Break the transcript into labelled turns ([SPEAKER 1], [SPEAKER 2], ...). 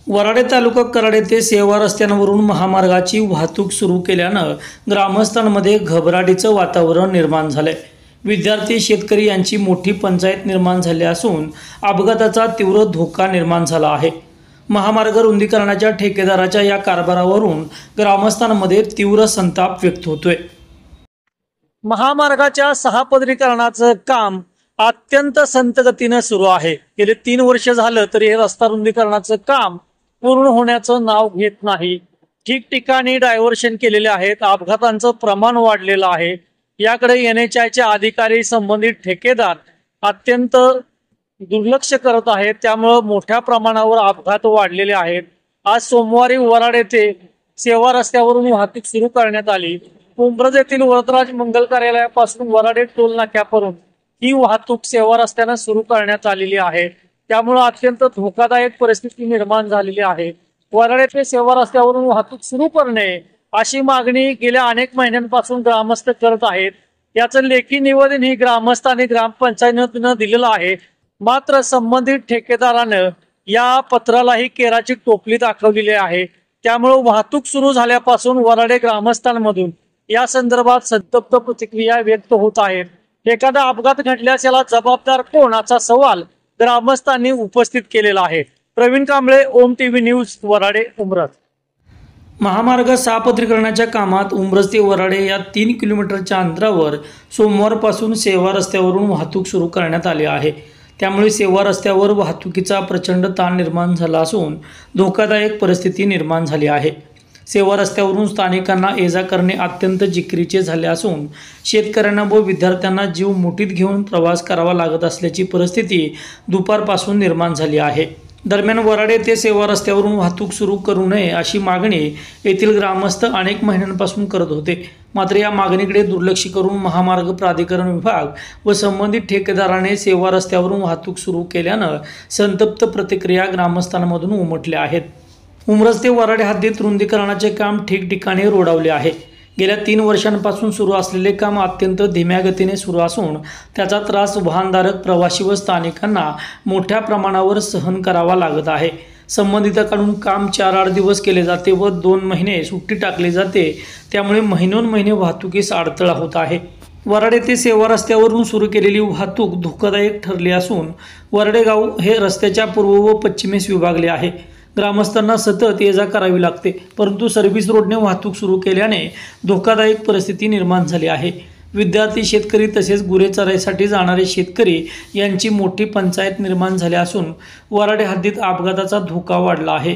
[SPEAKER 1] वराडे तालुका कराड येथे सेवा रस्त्यांवरून महामार्गाची वाहतूक सुरू केल्यानं ग्रामस्थांमध्ये घबराटीचं वातावरण निर्माण झालंय। विद्यार्थी शेतकरी यांची मोठी पंचायत निर्माण झाली असून अपघाताचा तीव्र धोका निर्माण झाला आहे। महामार्ग रुंदीकरणाच्या ठेकेदाराच्या या कारभारावरून ग्रामस्थांमध्ये तीव्र संताप व्यक्त होतोय। महामार्गाच्या सहापदरीकरणाचं काम अत्यंत संथ गतीने सुरू आहे। गेले 3 वर्ष झालं तरी हे रस्ता रुंदीकरणाचं काम पूर्ण होण्याचं नाव घेत नाही। ठिकठिकाणी डायव्हर्शन केलेले आहेत, अपघातांचं प्रमाण वाढलेलं आहे। याकडे NHAIचे अधिकारी संबंधित ठेकेदार अत्यंत दुर्लक्ष करत आहेत, त्यामुळे मोठ्या प्रमाणावर अपघात वाढलेले आहेत। आज सोमवारी वराड येथे सेवा रस्त्यावरून वाहतूक सुरू करण्यात आली। उंब्रज येथील वरदराज मंगल कार्यालयापासून वराडे टोल नाक्यापर्यंत ही वाहतूक सेवा रस्त्याने सुरू करण्यात आलेली आहे। त्यामुळे अत्यंत धोकादायक परिस्थिती निर्माण झालेली आहे। वराड येथे सेवा रस्त्यावरून वाहतूक सुरू करणे अशी मागणी गेल्या अनेक महिन्यांपासून ग्रामस्थ करत आहेत। याचं लेखी निवेदन ही ग्रामस्थांनी ग्रामपंचायतीने दिलेलं आहे। मात्र संबंधित ठेकेदारानं या पत्रालाही केराची टोपली दाखवलेली आहे। त्यामुळे वाहतूक सुरू झाल्यापासून वराडे ग्रामस्थांमधून या संदर्भात संतप्त प्रतिक्रिया व्यक्त होत आहेत। एखादा अपघात घडल्यास याला जबाबदार कोण असा सवाल ग्रामस्थांनी उपस्थित केलेला आहे। प्रवीण कांबळे, ओम टीव्ही न्यूज, वराडे, उंब्रज। महामार्ग सहापदरीकरणाच्या कामात उंब्रज ते वराडे या 3 किलोमीटरच्या अंतरावर सोमवारपासून सेवा रस्त्यावरून वाहतूक सुरू करण्यात आली आहे। त्यामुळे सेवा रस्त्यावर वाहतुकीचा प्रचंड ताण निर्माण झाला असून धोकादायक परिस्थिती निर्माण झाली आहे। सेवा रस्त्यावरून स्थानिकांना ये-जा करणे अत्यंत जिकिरीचे झाले असून शेतकऱ्यांना व विद्यार्थ्यांना जीव मुठीत घेऊन प्रवास करावा लागत असल्याची परिस्थिती दुपारपासून निर्माण झाली आहे। दरम्यान वराडे ते सेवा रस्त्यावरून वाहतूक सुरू करू नये अशी मागणी येथील ग्रामस्थ अनेक महिन्यांपासून करत होते। मात्र या मागणीकडे दुर्लक्ष करून महामार्ग प्राधिकरण विभाग व संबंधित ठेकेदाराने सेवा रस्त्यावरून वाहतूक सुरू केल्यानं संतप्त प्रतिक्रिया ग्रामस्थांमधून उमटल्या आहेत। उंब्रज ते वराडे हद्दीत रुंदीकरणाचे काम ठिकठिकाणी रोडावले आहे। गेल्या 3 वर्षांपासून सुरू असलेले काम अत्यंत धीम्या गतीने सुरू असून त्याचा त्रास वाहनधारक, प्रवासी व स्थानिकांना मोठ्या प्रमाणावर सहन करावा लागत आहे। संबंधितांकडून काम 4-8 दिवस केले जाते व 2 महिने सुट्टी टाकली जाते। त्यामुळे महिनोन्महिने वाहतुकीस अडथळा होत आहे। वराडे ते सेवा रस्त्यावरून सुरू केलेली वाहतूक धोकादायक ठरली असून वराडे गाव हे रस्त्याच्या पूर्व व पश्चिमेस विभागले आहे। ग्रामस्थांना सतत ये-जा करावी लागते, परंतु सर्व्हिस रोडने वाहतूक सुरू केल्याने धोकादायक परिस्थिती निर्माण झाली आहे। विद्यार्थी, शेतकरी तसेच गुरे चराईसाठी जाणारे शेतकरी यांची मोठी पंचायत निर्माण झाली असून वराडे हद्दीत अपघाताचा धोका वाढला आहे।